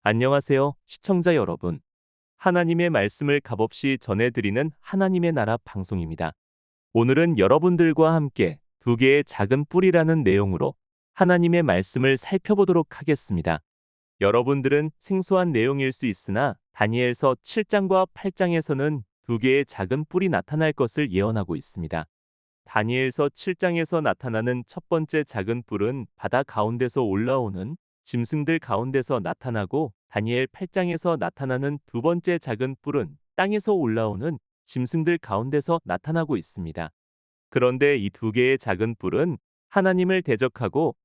안녕하세요, 시청자 여러분. 하나님의 말씀을 값없이 전해드리는 하나님의 나라 방송입니다. 오늘은 여러분들과 함께 두 개의 작은 뿔이라는 내용으로 하나님의 말씀을 살펴보도록 하겠습니다. 여러분들은 생소한 내용일 수 있으나 다니엘서 7장과 8장에서는 두 개의 작은 뿔이 나타날 것을 예언하고 있습니다. 다니엘서 7장에서 나타나는 첫 번째 작은 뿔은 바다 가운데서 올라오는 짐승들 가운데서 나타나고, 다니엘 8장에서 나타나는 두 번째 작은 뿔은 땅에서 올라오는 짐승들 가운데서 나타나고 있습니다. 그런데 이 두 개의 작은 뿔은 하나님을 대적하고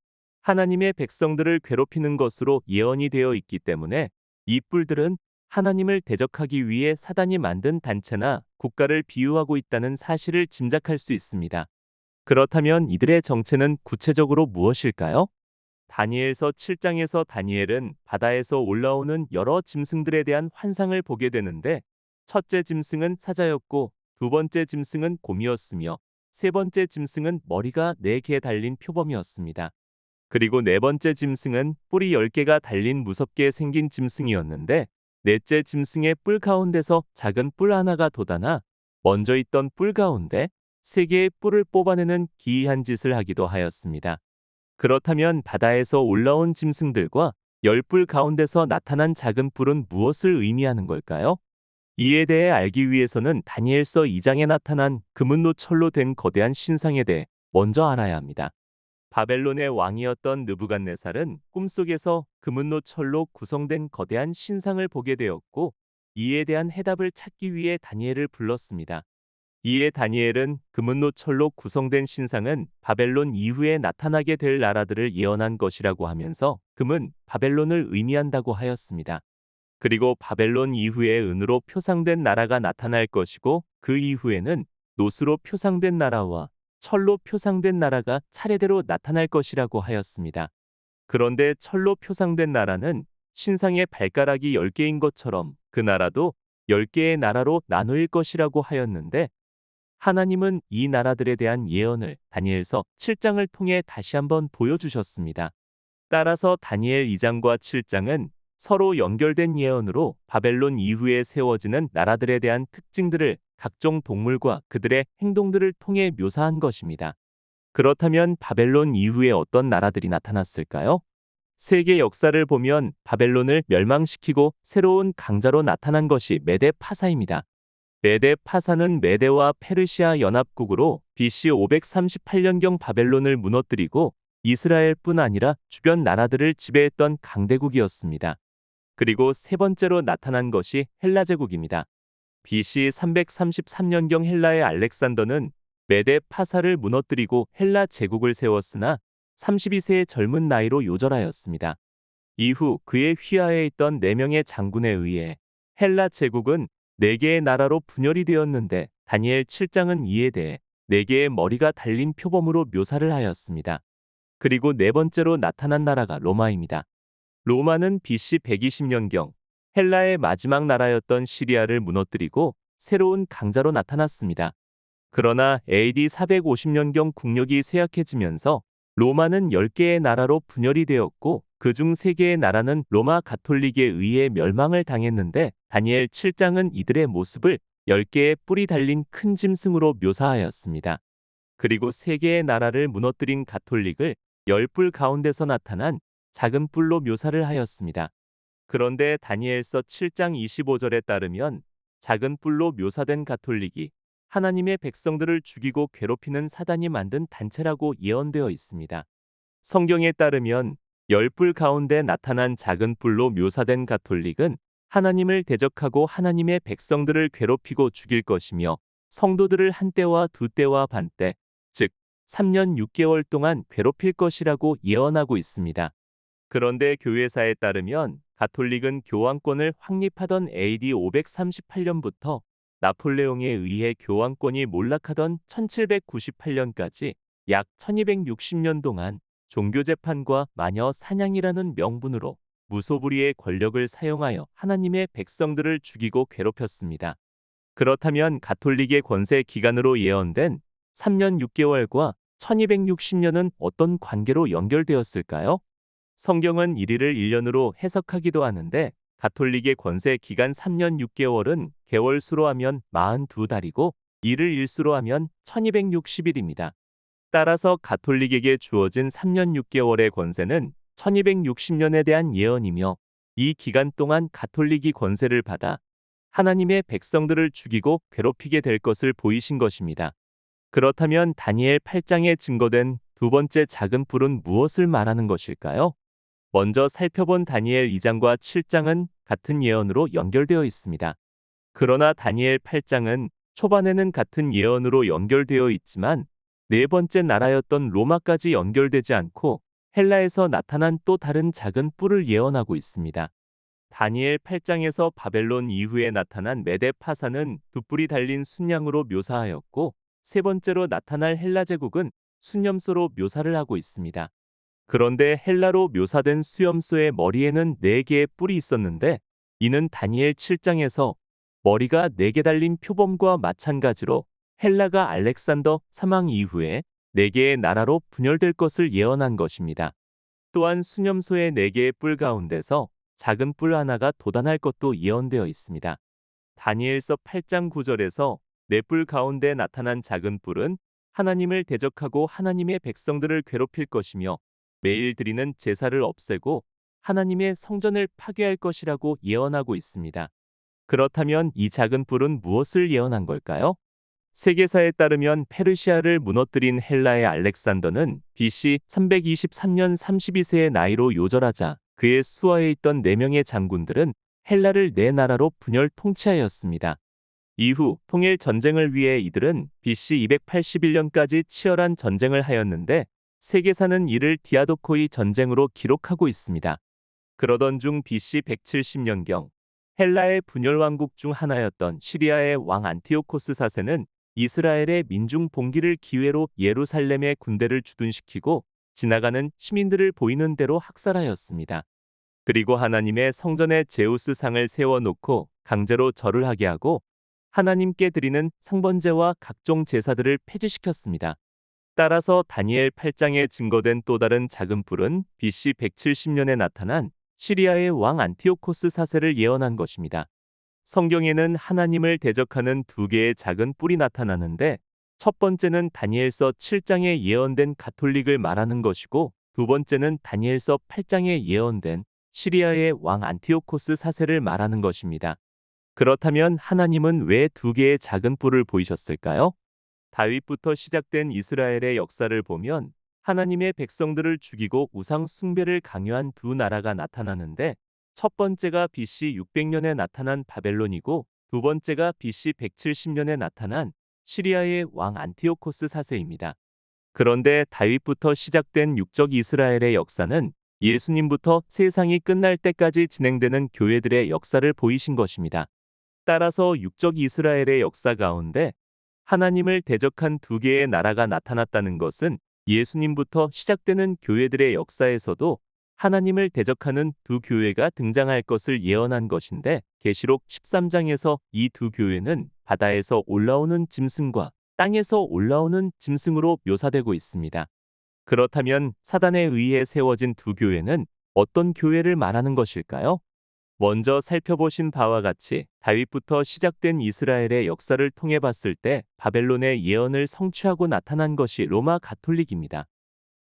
하나님의 백성들을 괴롭히는 것으로 예언이 되어 있기 때문에 이 뿔들은 하나님을 대적하기 위해 사단이 만든 단체나 국가를 비유하고 있다는 사실을 짐작할 수 있습니다. 그렇다면 이들의 정체는 구체적으로 무엇일까요? 다니엘서 7장에서 다니엘은 바다에서 올라오는 여러 짐승들에 대한 환상을 보게 되는데, 첫째 짐승은 사자였고 두 번째 짐승은 곰이었으며 세 번째 짐승은 머리가 4개 달린 표범이었습니다. 그리고 네 번째 짐승은 뿔이 10개가 달린 무섭게 생긴 짐승이었는데, 넷째 짐승의 뿔 가운데서 작은 뿔 하나가 돋아나 먼저 있던 뿔 가운데 3개의 뿔을 뽑아내는 기이한 짓을 하기도 하였습니다. 그렇다면 바다에서 올라온 짐승들과 10뿔 가운데서 나타난 작은 뿔은 무엇을 의미하는 걸까요? 이에 대해 알기 위해서는 다니엘서 2장에 나타난 금은노 철로 된 거대한 신상에 대해 먼저 알아야 합니다. 바벨론의 왕이었던 느부갓네살은 꿈속에서 금은노 철로 구성된 거대한 신상을 보게 되었고, 이에 대한 해답을 찾기 위해 다니엘을 불렀습니다. 이에 다니엘은 금은노 철로 구성된 신상은 바벨론 이후에 나타나게 될 나라들을 예언한 것이라고 하면서 금은 바벨론을 의미한다고 하였습니다. 그리고 바벨론 이후에 은으로 표상된 나라가 나타날 것이고, 그 이후에는 노스로 표상된 나라와 철로 표상된 나라가 차례대로 나타날 것이라고 하였습니다. 그런데 철로 표상된 나라는 신상의 발가락이 10개인 것처럼 그 나라도 10개의 나라로 나누일 것이라고 하였는데, 하나님은 이 나라들에 대한 예언을 다니엘서 7장을 통해 다시 한번 보여주셨습니다. 따라서 다니엘 2장과 7장은 서로 연결된 예언으로 바벨론 이후에 세워지는 나라들에 대한 특징들을 각종 동물과 그들의 행동들을 통해 묘사한 것입니다. 그렇다면 바벨론 이후에 어떤 나라들이 나타났을까요? 세계 역사를 보면 바벨론을 멸망시키고 새로운 강자로 나타난 것이 메데 파사입니다. 메데 파사는 메데와 페르시아 연합국으로 BC 538년경 바벨론을 무너뜨리고 이스라엘뿐 아니라 주변 나라들을 지배했던 강대국이었습니다. 그리고 세 번째로 나타난 것이 헬라 제국입니다. BC 333년경 헬라의 알렉산더는 메데 파사를 무너뜨리고 헬라 제국을 세웠으나 32세의 젊은 나이로 요절하였습니다. 이후 그의 휘하에 있던 4명의 장군에 의해 헬라 제국은 4개의 나라로 분열이 되었는데, 다니엘 7장은 이에 대해 4개의 머리가 달린 표범으로 묘사를 하였습니다. 그리고 네 번째로 나타난 나라가 로마입니다. 로마는 BC 120년경 헬라의 마지막 나라였던 시리아를 무너뜨리고 새로운 강자로 나타났습니다. 그러나 AD 450년경 국력이 쇠약해지면서 로마는 10개의 나라로 분열이 되었고, 그중 3개의 나라는 로마 가톨릭에 의해 멸망을 당했는데, 다니엘 7장은 이들의 모습을 10개의 뿔이 달린 큰 짐승으로 묘사하였습니다. 그리고 3개의 나라를 무너뜨린 가톨릭을 10뿔 가운데서 나타난 작은 뿔로 묘사를 하였습니다. 그런데 다니엘서 7장 25절에 따르면 작은 뿔로 묘사된 가톨릭이 하나님의 백성들을 죽이고 괴롭히는 사단이 만든 단체라고 예언되어 있습니다. 성경에 따르면 10뿔 가운데 나타난 작은 뿔로 묘사된 가톨릭은 하나님을 대적하고 하나님의 백성들을 괴롭히고 죽일 것이며, 성도들을 한때와 두때와 반때, 즉 3년 6개월 동안 괴롭힐 것이라고 예언하고 있습니다. 그런데 교회사에 따르면 가톨릭은 교황권을 확립하던 AD 538년부터 나폴레옹에 의해 교황권이 몰락하던 1798년까지 약 1260년 동안 종교재판과 마녀 사냥이라는 명분으로 무소불위의 권력을 사용하여 하나님의 백성들을 죽이고 괴롭혔습니다. 그렇다면 가톨릭의 권세 기간으로 예언된 3년 6개월과 1260년은 어떤 관계로 연결되었을까요? 성경은 일일을 1년으로 해석하기도 하는데 가톨릭의 권세 기간 3년 6개월은 개월 수로 하면 42달이고 일을 일수로 하면 1260일입니다. 따라서 가톨릭에게 주어진 3년 6개월의 권세는 1260년에 대한 예언이며 이 기간 동안 가톨릭이 권세를 받아 하나님의 백성들을 죽이고 괴롭히게 될 것을 보이신 것입니다. 그렇다면 다니엘 8장에 증거된 두 번째 작은 뿔은 무엇을 말하는 것일까요? 먼저 살펴본 다니엘 2장과 7장은 같은 예언으로 연결되어 있습니다. 그러나 다니엘 8장은 초반에는 같은 예언으로 연결되어 있지만 네 번째 나라였던 로마까지 연결되지 않고 헬라에서 나타난 또 다른 작은 뿔을 예언하고 있습니다. 다니엘 8장에서 바벨론 이후에 나타난 메데 파사는 두 뿔이 달린 순양으로 묘사하였고 세 번째로 나타날 헬라 제국은 수염소로 묘사를 하고 있습니다. 그런데 헬라로 묘사된 수염소의 머리에는 4개의 뿔이 있었는데 이는 다니엘 7장에서 머리가 4개 달린 표범과 마찬가지로 헬라가 알렉산더 사망 이후에 4개의 나라로 분열될 것을 예언한 것입니다. 또한 수염소의 4개의 뿔 가운데서 작은 뿔 하나가 돋아날 것도 예언되어 있습니다. 다니엘서 8장 9절에서 네 뿔 가운데 나타난 작은 뿔은 하나님을 대적하고 하나님의 백성들을 괴롭힐 것이며 매일 드리는 제사를 없애고 하나님의 성전을 파괴할 것이라고 예언하고 있습니다. 그렇다면 이 작은 뿔은 무엇을 예언한 걸까요? 세계사에 따르면 페르시아를 무너뜨린 헬라의 알렉산더는 BC 323년 32세의 나이로 요절하자 그의 수하에 있던 4명의 장군들은 헬라를 4나라로 분열 통치하였습니다. 이후 통일 전쟁을 위해 이들은 BC 281년까지 치열한 전쟁을 하였는데 세계사는 이를 디아도코이 전쟁으로 기록하고 있습니다. 그러던 중 BC 170년경 헬라의 분열 왕국 중 하나였던 시리아의 왕 안티오코스 4세는 이스라엘의 민중 봉기를 기회로 예루살렘의 군대를 주둔시키고 지나가는 시민들을 보이는 대로 학살하였습니다. 그리고 하나님의 성전에 제우스 상을 세워놓고 강제로 절을 하게 하고 하나님께 드리는 상번제와 각종 제사들을 폐지시켰습니다. 따라서 다니엘 8장에 증거된 또 다른 작은 뿔은 BC 170년에 나타난 시리아의 왕 안티오코스 4세를 예언한 것입니다. 성경에는 하나님을 대적하는 2개의 작은 뿔이 나타나는데 첫 번째는 다니엘서 7장에 예언된 가톨릭을 말하는 것이고 두 번째는 다니엘서 8장에 예언된 시리아의 왕 안티오코스 4세를 말하는 것입니다. 그렇다면 하나님은 왜 2개의 작은 뿔을 보이셨을까요? 다윗부터 시작된 이스라엘의 역사를 보면 하나님의 백성들을 죽이고 우상 숭배를 강요한 두 나라가 나타나는데 첫 번째가 BC 600년에 나타난 바벨론이고 두 번째가 BC 170년에 나타난 시리아의 왕 안티오코스 4세입니다. 그런데 다윗부터 시작된 육적 이스라엘의 역사는 예수님부터 세상이 끝날 때까지 진행되는 교회들의 역사를 보이신 것입니다. 따라서 육적 이스라엘의 역사 가운데 하나님을 대적한 2개의 나라가 나타났다는 것은 예수님부터 시작되는 교회들의 역사에서도 하나님을 대적하는 2 교회가 등장할 것을 예언한 것인데 계시록 13장에서 이 2 교회는 바다에서 올라오는 짐승과 땅에서 올라오는 짐승으로 묘사되고 있습니다. 그렇다면 사단에 의해 세워진 2 교회는 어떤 교회를 말하는 것일까요? 먼저 살펴보신 바와 같이 다윗부터 시작된 이스라엘의 역사를 통해 봤을 때 바벨론의 예언을 성취하고 나타난 것이 로마 가톨릭입니다.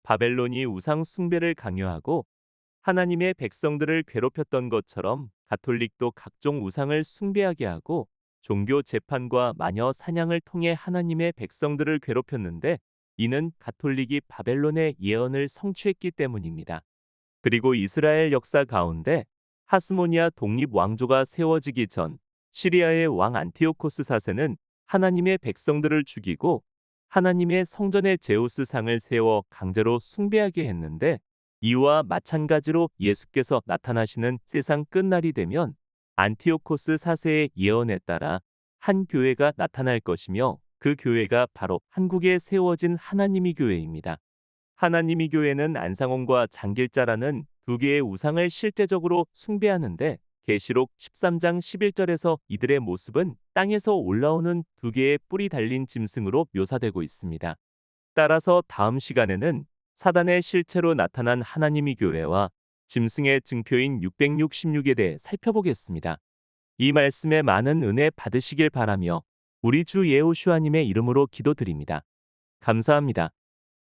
바벨론이 우상 숭배를 강요하고 하나님의 백성들을 괴롭혔던 것처럼 가톨릭도 각종 우상을 숭배하게 하고 종교 재판과 마녀 사냥을 통해 하나님의 백성들을 괴롭혔는데 이는 가톨릭이 바벨론의 예언을 성취했기 때문입니다. 그리고 이스라엘 역사 가운데 하스모니아 독립 왕조가 세워지기 전 시리아의 왕 안티오코스 4세는 하나님의 백성들을 죽이고 하나님의 성전에 제우스 상을 세워 강제로 숭배하게 했는데 이와 마찬가지로 예수께서 나타나시는 세상 끝날이 되면 안티오코스 4세의 예언에 따라 한 교회가 나타날 것이며 그 교회가 바로 한국에 세워진 하나님의 교회입니다. 하나님의 교회는 안상홍과 장길자라는 2개의 우상을 실제적으로 숭배하는데 계시록 13장 11절에서 이들의 모습은 땅에서 올라오는 2개의 뿔이 달린 짐승으로 묘사되고 있습니다. 따라서 다음 시간에는 사단의 실체로 나타난 하나님의 교회와 짐승의 증표인 666에 대해 살펴보겠습니다. 이 말씀에 많은 은혜 받으시길 바라며 우리 주 예호슈아님의 이름으로 기도드립니다. 감사합니다.